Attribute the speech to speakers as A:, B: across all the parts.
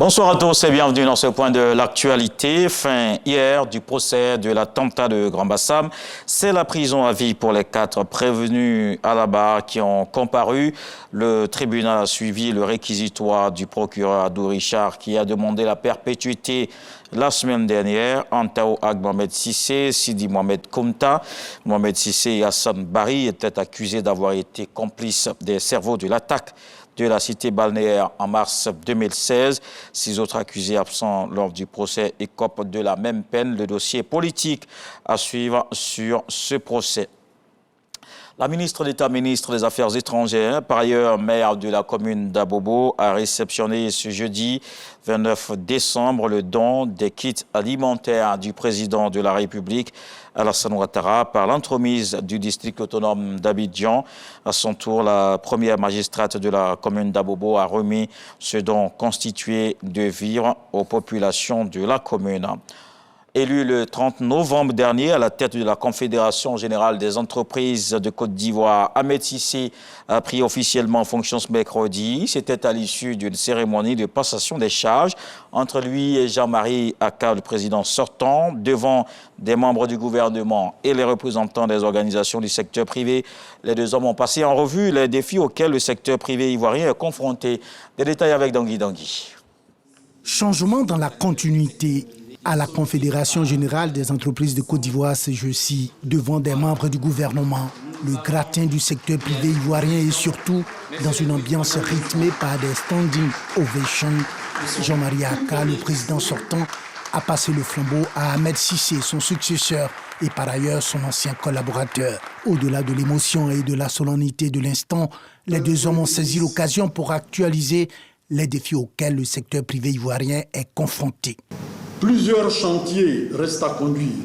A: Bonsoir à tous et bienvenue dans ce point de l'actualité. Fin hier du procès de l'attentat de Grand Bassam. C'est la prison à vie pour les 4 prévenus à la barre qui ont comparu. Le tribunal a suivi le réquisitoire du procureur Adou Richard qui a demandé la perpétuité la semaine dernière. Antao Ag Mohamed Sissé, Sidi Mohamed Koumta, Mohamed Sissé et Hassan Bari étaient accusés d'avoir été complices des cerveaux de l'attaque de la cité balnéaire en mars 2016. 6 autres accusés absents lors du procès écopent de la même peine. Le dossier politique à suivre sur ce procès. La ministre d'État, ministre des Affaires étrangères, par ailleurs maire de la commune d'Abobo, a réceptionné ce jeudi 29 décembre le don des kits alimentaires du président de la République, Alassane Ouattara, par l'entremise du district autonome d'Abidjan. À son tour, la première magistrate de la commune d'Abobo a remis ce don constitué de vivres aux populations de la commune. Élu le 30 novembre dernier à la tête de la Confédération générale des entreprises de Côte d'Ivoire, Ahmed Sissé a pris officiellement fonction ce mercredi. C'était à l'issue d'une cérémonie de passation des charges entre lui et Jean-Marie Aka, le président sortant, devant des membres du gouvernement et les représentants des organisations du secteur privé. Les deux hommes ont passé en revue les défis auxquels le secteur privé ivoirien est confronté. Des détails avec Dangui Dangui.
B: Changement dans la continuité. À la Confédération générale des entreprises de Côte d'Ivoire, ce jeu-ci, devant des membres du gouvernement, le gratin du secteur privé ivoirien et surtout dans une ambiance rythmée par des standing ovations. Jean-Marie Aka, le président sortant, a passé le flambeau à Ahmed Sissé, son successeur, et par ailleurs son ancien collaborateur. Au-delà de l'émotion et de la solennité de l'instant, les deux hommes ont saisi l'occasion pour actualiser les défis auxquels le secteur privé ivoirien est confronté.
C: Plusieurs chantiers restent à conduire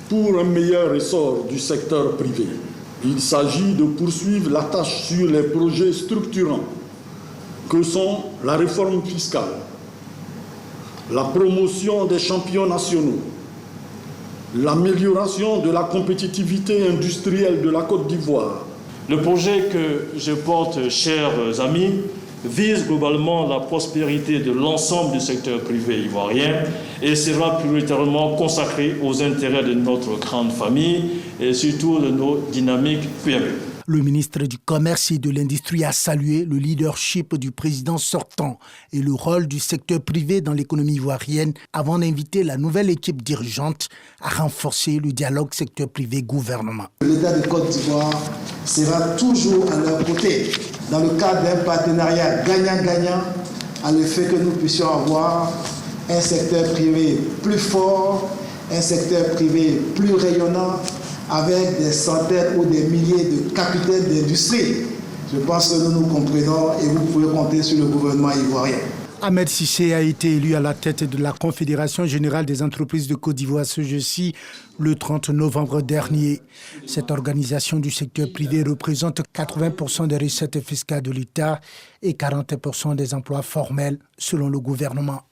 C: pour un meilleur essor du secteur privé. Il s'agit de poursuivre la tâche sur les projets structurants que sont la réforme fiscale, la promotion des champions nationaux, l'amélioration de la compétitivité industrielle de la Côte d'Ivoire.
D: Le projet que je porte, chers amis, vise globalement la prospérité de l'ensemble du secteur privé ivoirien et sera prioritairement consacré aux intérêts de notre grande famille et surtout de nos dynamiques PME.
B: Le ministre du Commerce et de l'Industrie a salué le leadership du président sortant et le rôle du secteur privé dans l'économie ivoirienne avant d'inviter la nouvelle équipe dirigeante à renforcer le dialogue secteur privé-gouvernement.
E: L'État de Côte d'Ivoire sera toujours à leur côté dans le cadre d'un partenariat gagnant-gagnant à l'effet que nous puissions avoir un secteur privé plus fort, un secteur privé plus rayonnant, avec des centaines ou des milliers de capitaines d'industrie. Je pense que nous nous comprenons et vous pouvez compter sur le gouvernement ivoirien.
B: Ahmed Sissé a été élu à la tête de la Confédération générale des entreprises de Côte d'Ivoire ce jeudi, le 30 novembre dernier. Cette organisation du secteur privé représente 80% des recettes fiscales de l'État et 40% des emplois formels selon le gouvernement.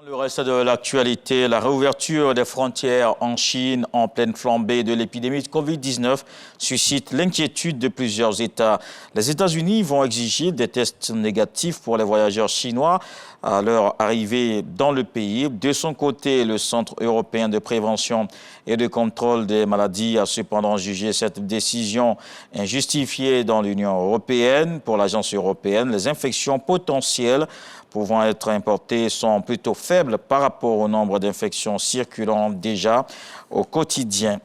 A: Le reste de l'actualité, la réouverture des frontières en Chine en pleine flambée de l'épidémie de Covid-19 suscite l'inquiétude de plusieurs États. Les États-Unis vont exiger des tests négatifs pour les voyageurs chinois à leur arrivée dans le pays. De son côté, le Centre européen de prévention et de contrôle des maladies a cependant jugé cette décision injustifiée dans l'Union européenne. Pour l'agence européenne, les infections potentielles pouvant être importées sont plutôt faibles par rapport au nombre d'infections circulant déjà au quotidien.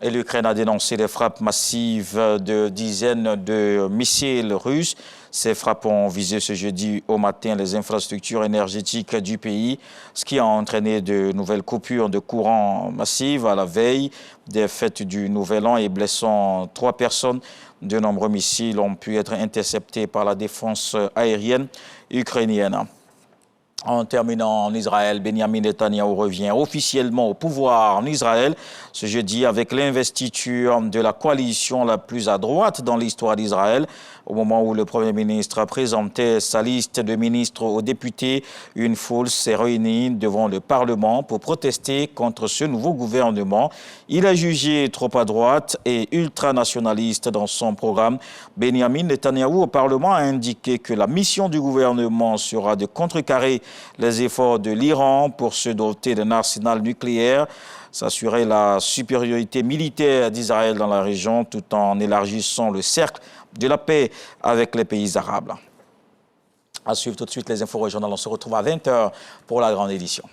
A: Et l'Ukraine a dénoncé les frappes massives de dizaines de missiles russes. Ces frappes ont visé ce jeudi au matin les infrastructures énergétiques du pays, ce qui a entraîné de nouvelles coupures de courant massives à la veille des fêtes du Nouvel An et blessant 3 personnes. De nombreux missiles ont pu être interceptés par la défense aérienne ukrainienne. En terminant en Israël, Benjamin Netanyahou revient officiellement au pouvoir en Israël ce jeudi avec l'investiture de la coalition la plus à droite dans l'histoire d'Israël. Au moment où le Premier ministre présentait sa liste de ministres aux députés, une foule s'est réunie devant le Parlement pour protester contre ce nouveau gouvernement. Il est jugé trop à droite et ultranationaliste dans son programme. Benjamin Netanyahou au Parlement a indiqué que la mission du gouvernement sera de contrecarrer les efforts de l'Iran pour se doter d'un arsenal nucléaire, s'assurer la supériorité militaire d'Israël dans la région tout en élargissant le cercle de la paix avec les pays arabes. À suivre tout de suite les infos régionales. On se retrouve à 20h pour la grande édition.